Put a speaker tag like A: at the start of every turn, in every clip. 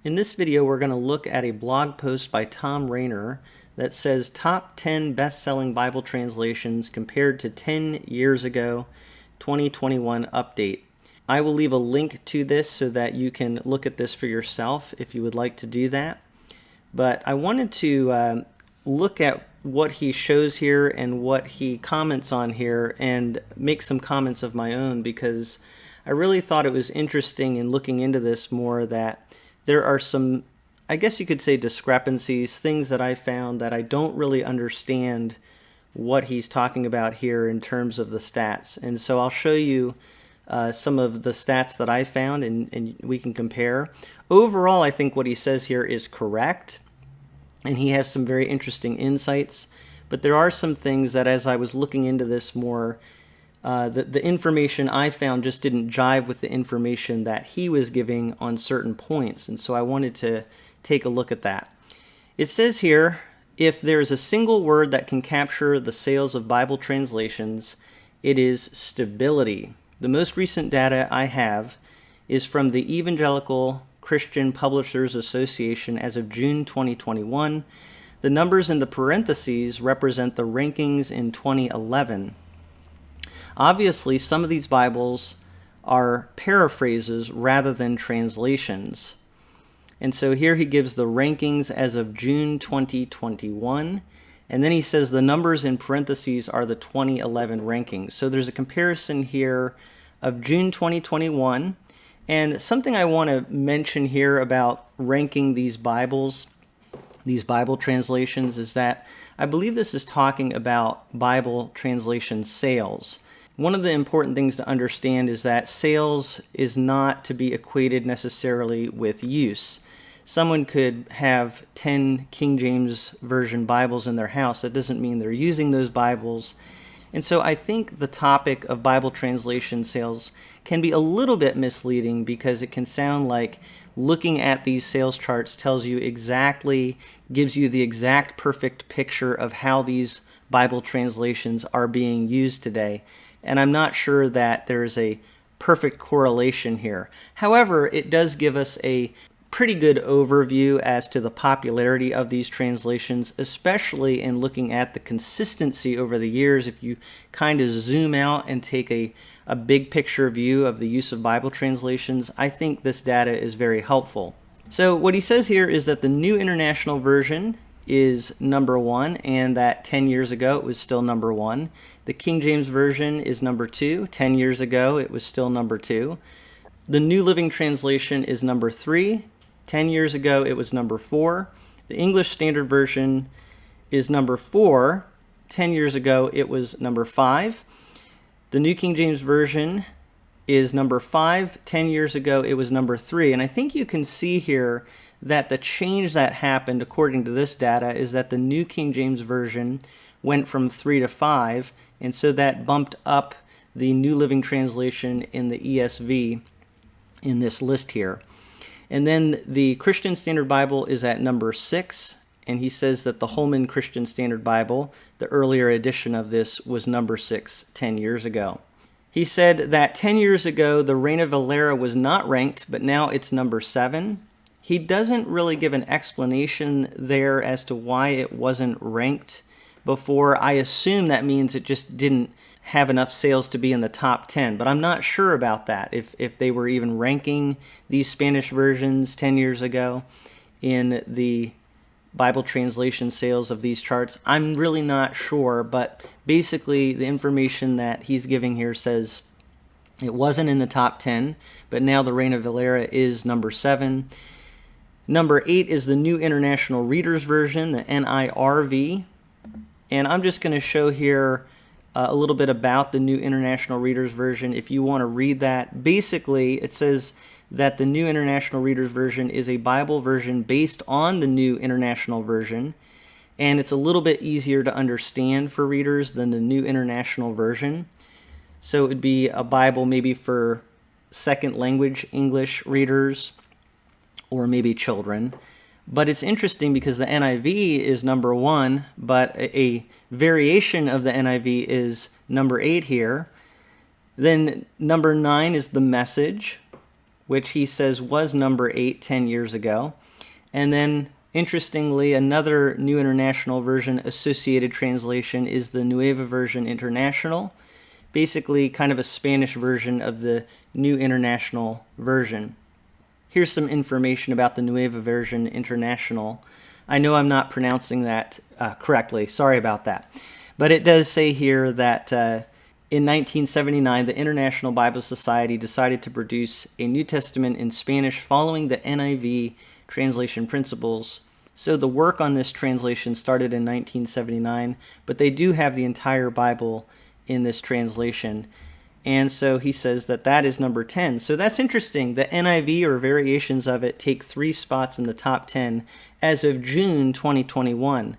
A: In this video, we're going to look at a blog post by Thom Rainer that says top 10 best-selling Bible translations compared to 10 years ago, 2021 update. I will leave a link to this so that you can look at this for yourself if you would like to do that. But I wanted to look at what he shows here and what he comments on here and make some comments of my own, because I really thought it was interesting in looking into this more that there are some, I guess you could say, discrepancies, things that I found that I don't really understand what he's talking about here in terms of the stats. And so I'll show you some of the stats that I found and we can compare. Overall, I think what he says here is correct, and he has some very interesting insights. But there are some things that, as I was looking into this more, the information I found just didn't jive with the information that he was giving on certain points. And so I wanted to take a look at that. It says here, if there's a single word that can capture the sales of Bible translations, it is stability. The most recent data I have is from the Evangelical Christian Publishers Association as of June 2021. The numbers in the parentheses represent the rankings in 2011. Obviously, some of these Bibles are paraphrases rather than translations. And so here he gives the rankings as of June 2021. And then he says the numbers in parentheses are the 2011 rankings. So there's a comparison here of June 2021. And something I want to mention here about ranking these Bibles, these Bible translations, is that I believe this is talking about Bible translation sales. One of the important things to understand is that sales is not to be equated necessarily with use. Someone could have 10 King James Version Bibles in their house. That doesn't mean they're using those Bibles. And so I think the topic of Bible translation sales can be a little bit misleading, because it can sound like looking at these sales charts tells you exactly, gives you the exact perfect picture of how these Bible translations are being used today. And I'm not sure that there's a perfect correlation here. However, it does give us a pretty good overview as to the popularity of these translations, especially in looking at the consistency over the years. If you kind of zoom out and take a big picture view of the use of Bible translations, I think this data is very helpful. So what he says here is that the New International Version is number 1, and that 10 years ago it was still number 1. The King James Version is number 2. 10 years ago it was still number 2. The New Living Translation is number 3. 10 years ago it was number 4. The English Standard Version is number 4. 10 years ago it was number 5. The New King James Version is number 5. 10 years ago it was number 3. And I think you can see here that the change that happened, according to this data, is that the New King James Version went from 3 to 5, and so that bumped up the New Living Translation in the ESV in this list here. And then the Christian Standard Bible is at number 6, and he says that the Holman Christian Standard Bible, the earlier edition of this, was number 6 10 years ago. He said that 10 years ago the Reina Valera was not ranked, but now it's number 7. He doesn't really give an explanation there as to why it wasn't ranked before. I assume that means it just didn't have enough sales to be in the top 10, but I'm not sure about that, if they were even ranking these Spanish versions 10 years ago in the Bible translation sales of these charts. I'm really not sure, but basically the information that he's giving here says it wasn't in the top 10, but now the Reina Valera is number 7. Number 8 is the New International Reader's Version, the NIRV. And I'm just going to show here a little bit about the New International Reader's Version if you want to read that. Basically, it says that the New International Reader's Version is a Bible version based on the New International Version, and it's a little bit easier to understand for readers than the New International Version. So it would be a Bible maybe for second language English readers, or maybe children. But it's interesting because the NIV is number 1, but a variation of the NIV is number 8 here. Then number 9 is the Message. which he says was number 8 10 years ago. And then, interestingly, another New International Version Associated translation is the Nueva Version International, basically kind of a Spanish version of the New International Version. Here's some information about the Nueva Version International. I know I'm not pronouncing that correctly. Sorry about that. But it does say here that in 1979, the International Bible Society decided to produce a New Testament in Spanish following the NIV translation principles. So the work on this translation started in 1979, but they do have the entire Bible in this translation. And so he says that that is number 10. So that's interesting. The NIV or variations of it take 3 spots in the top 10 as of June 2021.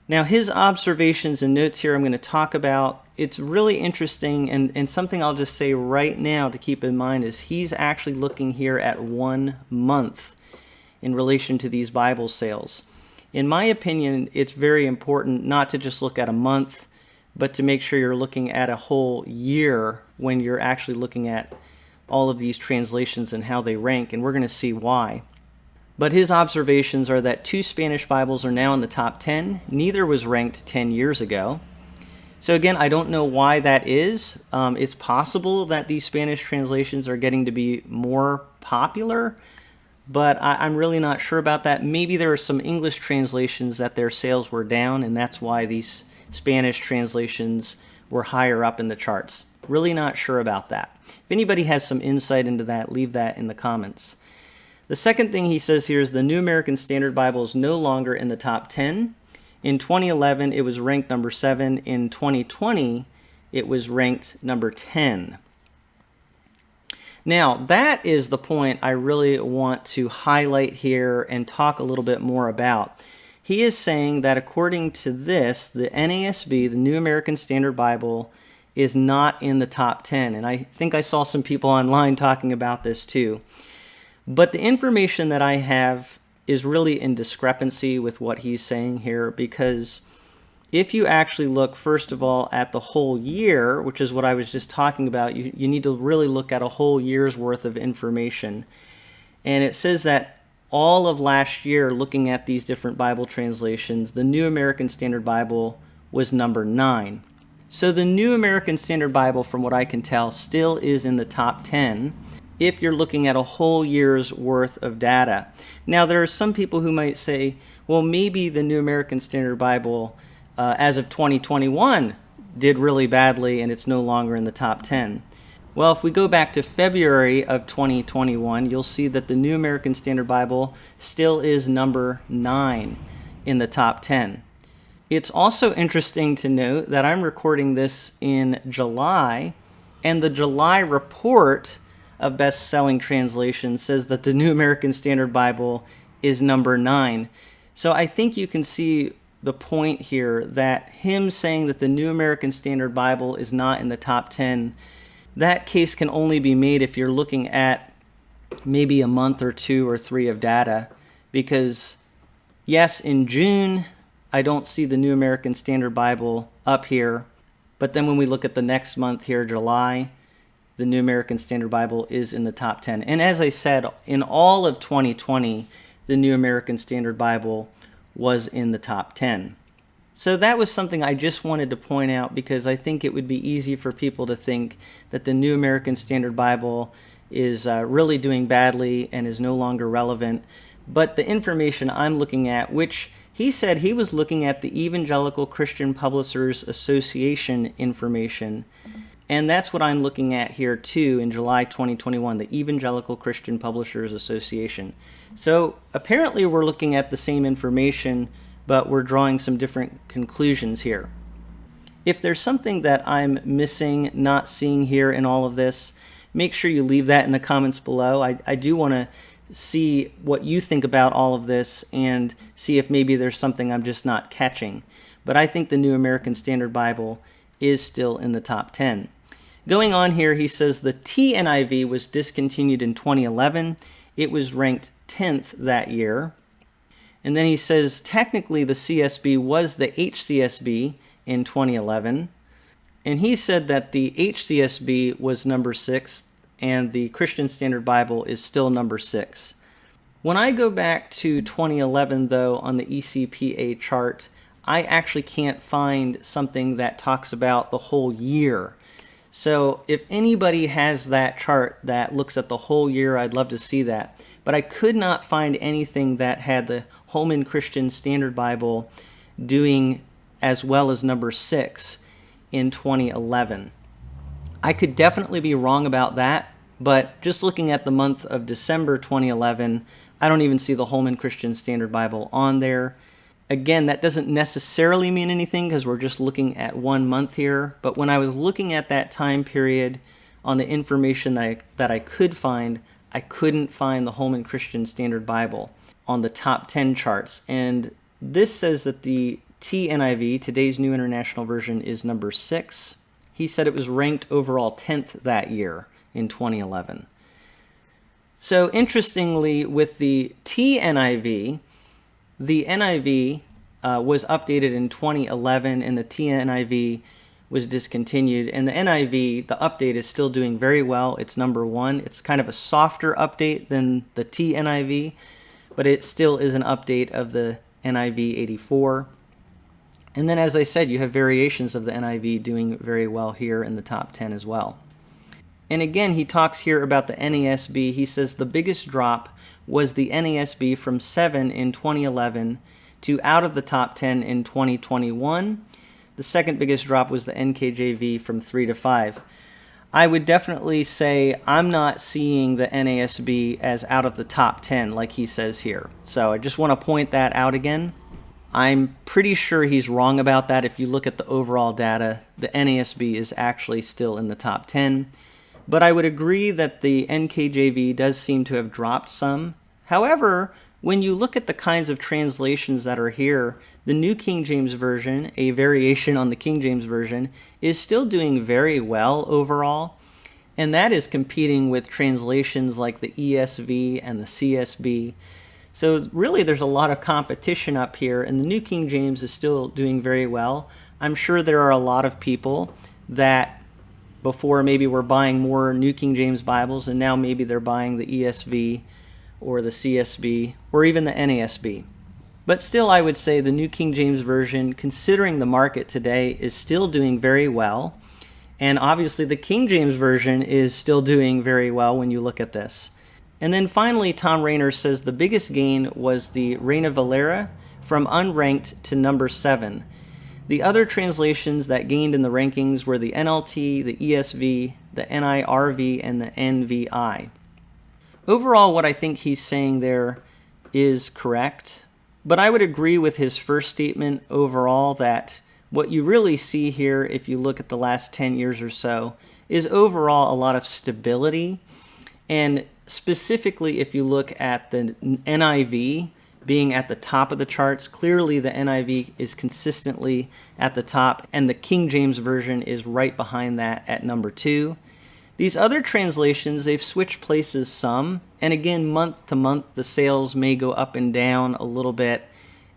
A: Now his observations and notes here I'm going to talk about. It's really interesting, and something I'll just say right now to keep in mind is he's actually looking here at 1 month in relation to these Bible sales. In my opinion, it's very important not to just look at a month, but to make sure you're looking at a whole year when you're actually looking at all of these translations and how they rank, and we're going to see why. But his observations are that 2 Spanish Bibles are now in the top 10. Neither was ranked 10 years ago. So again, I don't know why that is. It's possible that these Spanish translations are getting to be more popular, but I'm really not sure about that. Maybe there are some English translations that their sales were down, and that's why these Spanish translations were higher up in the charts. Really not sure about that. If anybody has some insight into that, leave that in the comments. The second thing he says here is the New American Standard Bible is no longer in the top 10. In 2011, it was ranked number 7. In 2020, it was ranked number 10. Now, that is the point I really want to highlight here and talk a little bit more about. He is saying that according to this, the NASB, the New American Standard Bible, is not in the top 10. And I think I saw some people online talking about this too. But the information that I have is really in discrepancy with what he's saying here, because if you actually look, first of all, at the whole year, which is what I was just talking about, you need to really look at a whole year's worth of information. And it says that all of last year, looking at these different Bible translations, the New American Standard Bible was number 9. So the New American Standard Bible, from what I can tell, still is in the top 10 if you're looking at a whole year's worth of data. Now, there are some people who might say, well, maybe the New American Standard Bible, as of 2021, did really badly and it's no longer in the top 10. Well, if we go back to February of 2021, you'll see that the New American Standard Bible still is number 9 in the top 10. It's also interesting to note that I'm recording this in July, and the July report of best-selling translation says that the New American Standard Bible is number 9. So I think you can see the point here that him saying that the New American Standard Bible is not in the top 10, that case can only be made if you're looking at maybe a month or 2 or 3 of data, because yes, in June, I don't see the New American Standard Bible up here, but then when we look at the next month here, July, the New American Standard Bible is in the top 10. And as I said, in all of 2020, the New American Standard Bible was in the top 10. So that was something I just wanted to point out, because I think it would be easy for people to think that the New American Standard Bible is really doing badly and is no longer relevant. But the information I'm looking at, which he said he was looking at the Evangelical Christian Publishers Association information, and that's what I'm looking at here too in July 2021, the Evangelical Christian Publishers Association. So apparently we're looking at the same information, but we're drawing some different conclusions here. If there's something that I'm missing, not seeing here in all of this, make sure you leave that in the comments below. I do want to see what you think about all of this and see if maybe there's something I'm just not catching. But I think the New American Standard Bible is still in the top 10. Going on here, he says the TNIV was discontinued in 2011. It was ranked 10th that year. And then he says technically the CSB was the HCSB in 2011. And he said that the HCSB was number 6 and the Christian Standard Bible is still number 6. When I go back to 2011, though, on the ECPA chart, I actually can't find something that talks about the whole year. So if anybody has that chart that looks at the whole year, I'd love to see that. But I could not find anything that had the Holman Christian Standard Bible doing as well as number 6 in 2011. I could definitely be wrong about that, but just looking at the month of December 2011, I don't even see the Holman Christian Standard Bible on there. Again, that doesn't necessarily mean anything because we're just looking at 1 month here, but when I was looking at that time period on the information that I could find, I couldn't find the Holman Christian Standard Bible on the top 10 charts. And this says that the TNIV, Today's New International Version, is number 6. He said it was ranked overall 10th that year in 2011. So interestingly, with the TNIV, the NIV was updated in 2011 and the TNIV was discontinued. And the NIV, the update is still doing very well. It's number 1. It's kind of a softer update than the TNIV, but it still is an update of the NIV 84. And then, as I said, you have variations of the NIV doing very well here in the top 10 as well. And again, he talks here about the NASB. He says the biggest drop was the NASB from 7 in 2011 to out of the top 10 in 2021. The second biggest drop was the NKJV from 3 to 5. I would definitely say I'm not seeing the NASB as out of the top 10 like he says here. So I just want to point that out again. I'm pretty sure he's wrong about that. If you look at the overall data, the NASB is actually still in the top 10. But I would agree that the NKJV does seem to have dropped some. However, when you look at the kinds of translations that are here, the New King James Version, a variation on the King James Version, is still doing very well overall. And that is competing with translations like the ESV and the CSB. So really there's a lot of competition up here, and the New King James is still doing very well. I'm sure there are a lot of people that before maybe were buying more New King James Bibles, and now maybe they're buying the ESV or the CSB or even the NASB. But still, I would say the New King James Version, considering the market today, is still doing very well. And obviously the King James Version is still doing very well when you look at this. And then finally, Thom Rainer says the biggest gain was the Reina Valera from unranked to number 7. The other translations that gained in the rankings were the NLT, the ESV, the NIRV, and the NVI. Overall, what I think he's saying there is correct, but I would agree with his first statement overall that what you really see here, if you look at the last 10 years or so, is overall a lot of stability. And specifically, if you look at the NIV being at the top of the charts, clearly the NIV is consistently at the top, and the King James Version is right behind that at number 2. These other translations, they've switched places some, and again, month to month, the sales may go up and down a little bit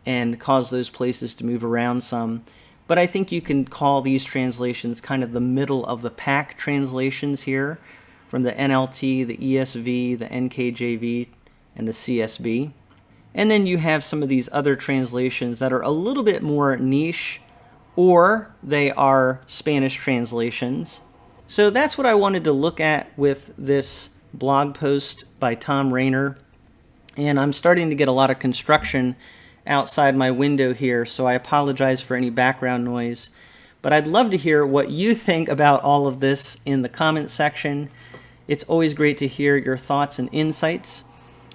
A: and cause those places to move around some. But I think you can call these translations kind of the middle of the pack translations here, from the NLT, the ESV, the NKJV, and the CSB. And then you have some of these other translations that are a little bit more niche, or they are Spanish translations. So that's what I wanted to look at with this blog post by Thom Rainer. And I'm starting to get a lot of construction outside my window here, so I apologize for any background noise. But I'd love to hear what you think about all of this in the comment section. It's always great to hear your thoughts and insights.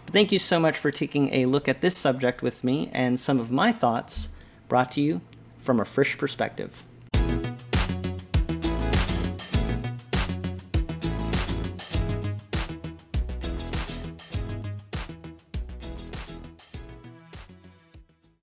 A: Thank you so much for taking a look at this subject with me and some of my thoughts brought to you from A Frisch Perspective.